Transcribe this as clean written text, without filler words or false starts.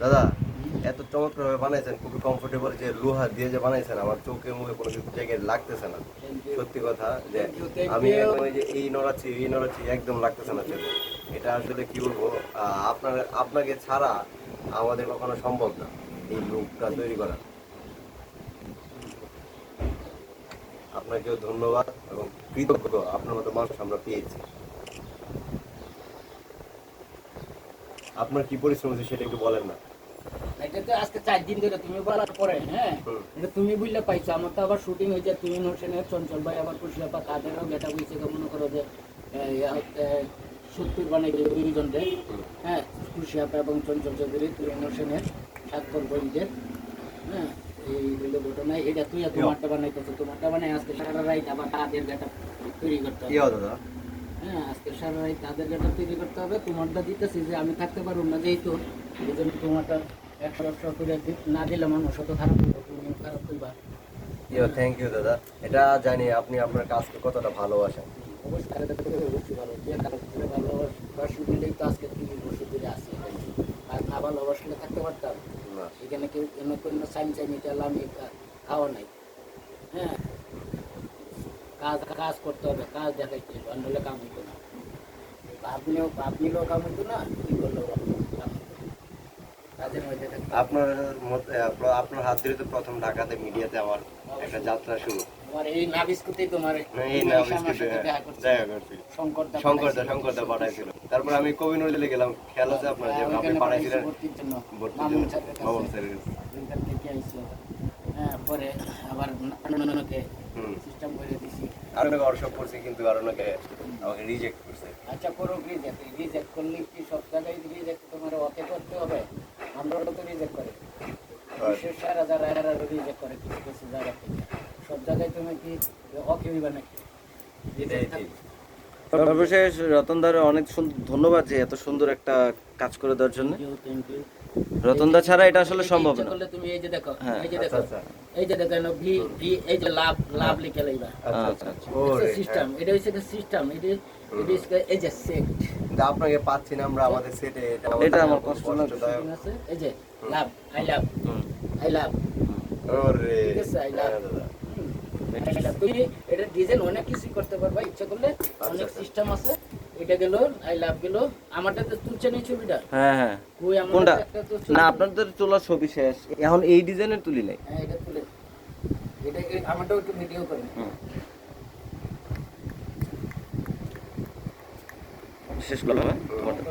দাদা, এত চমৎকার ভাবে বানাইছেন, খুবই কমফোর্টেবল, যে লোহা দিয়ে যে বানাইছেন আমার চোখে মুখে কোনো কিছু জায়গায় লাগতেছে না। সত্যি কথা যে আমি একদম এই যে এই নড়াচ্ছি একদম লাগতেছে না চোখে। এটা আসলে কি বলবো, আপনাকে ছাড়া আমাদের কখনো সম্ভব না এই লুকটা তৈরি করা। আপনাকেও ধন্যবাদ এবং কৃতজ্ঞ, আপনার মতো মানুষ আমরা পেয়েছি। আপনার কি পরিশ্রম হচ্ছে সেটা একটু বলেন না। এটা তো আজকে 4 দিন ধরে তুমি বলার পরে, হ্যাঁ, হুম। এটা তুমি বুঝলে পাইছো। আমার তো আবার শুটিং হয়েছে, তুমি হোসেনের চঞ্চল ভাই আবার খুশি আপা তাদেরও গেটা হয়েছে। মনে করো যে 70 বানাই দিল দুইজনকে, হুম। হ্যাঁ, খুশি আপা এবং চঞ্চল চৌধুরী, তুমি হোসেনের স্বাক্ষর বইদের, হ্যাঁ, এই হইলো ঘটনা। এটা তুই তোমারটা বানাইতেছো, তোমারটা বানাই আজকে সারা রাত আবার তাদের গেটা তৈরি করতে হবে। দাদা, হ্যাঁ, আজকে সারা রাত তাদের গেটা তৈরি করতে হবে। তোমারটা দিতেছি যে আমি থাকতে পারবো না, যেহেতু এই জন্য তোমারটা 100 করে না দিলে মানুষ অত খারাপ করবে, তুমিও খারাপ করবা। থ্যাংক ইউ দাদা। এটা জানি আপনি আপনার কাজকে কতটা ভালোবাসেন। অবশ্যই কাজটা করে অবশ্যই ভালো, যে কাজ করে ভালোবাসি বলেই তো আজকে 30 বছর ধরে আসি। আর না ভালোবাসলে থাকতে পারতাম? না। এখানে কেউ কোনো সাইন চাইনি আমি খাওয়া নাই। হ্যাঁ, কাজ কাজ করতে হবে, কাজ দেখাইতে হবে, নাহলে কাম হইতো না। ভাব নিলেও কাম হইতো না, কি করলেও কাম হইতো না। কাজের মধ্যে থাকতে হবে। আপনার হাত ধরে তো প্রথম ঢাকাতে মিডিয়াতে আমার একটা যাত্রা শুরু। তোমার এই নাবিস্কুতেই তোমার এই না, দেখা করছি। শঙ্করদা পাঠাইছিল। তারপর আমি কবি নজরুলে গেলাম, খেয়াল আছে আপনার যে আপনি পাঠাইছিলেন ভর্তির জন্য ভর্তির মামুন জন্য স্যারের মামুন কাছে। স্যারের কাছে। ওইখান থেকে আইসো। হ্যাঁ, পরে আবার অন্যকে হুম। সিস্টেম করে দিছি। আরো নাকি ওয়ার্কশপ করছি, কিন্তু আরো নাকি আমাকে রিজেক্ট করছে। আচ্ছা, করো রিজেক্ট করলে কি সব জায়গায় রিজেক্ট তোমার অতে করতে হবে? আমরাও তো রিজেক্ট করে, বিশেষ সারা যারা এরা রিজেক্ট করে কিছু কিছু জায়গা থেকে। সব জায়গায় তুমি কি অকে হইবা নাকি? এটাই ঠিক। সর্বশেষ রতনদার অনেক ধন্যবাদ যে এত সুন্দর একটা কাজ করে দেওয়ার জন্য। Thank you. রতনদা ছাড়া এটা আসলে সম্ভব না। করলে তুমি এই যে দেখো, হ্যাঁ, এই যে আচ্ছা, দেখো, আচ্ছা। এই যে দেখো ভি ভি, এই যে লাভ লাভ লিখে লইবা। আচ্ছা, আচ্ছা, আচ্ছা। আচ্ছা। ওরে, সিস্টেম, হ্যাঁ। এটা হচ্ছে সিস্টেম, এটা এই যে সেট কিন্তু আপনাকে পাচ্ছি না আমরা আমাদের সেটে, এটা আমার কষ্ট লাগছে। কষ্টদায়ক। আছে। এই যে লাভ, I love, hmm. I love, ওরে, ঠিক আছে, I love. হ্যাঁ দাদা। তুমি এটা ডিজাইন অনেক কিছু করতে পারবা ইচ্ছা করলে, অনেক আচ্ছা। সিস্টেম আছে। এটা গেল আই লাভ গেল। আমারটা তো তুলছে নেই ছবিটা, হ্যাঁ, হ্যাঁ। কই আমার কোনটা? একটা তো ছবি। না, আপনাদের তোলার ছবি শেষ, এখন এই ডিজাইনের তুলি নাই। হ্যাঁ, এটা তুলে, এটা আমারটাও একটু ভিডিও করে। হুম। শেষ করলাম, হ্যাঁ? তোমারটা।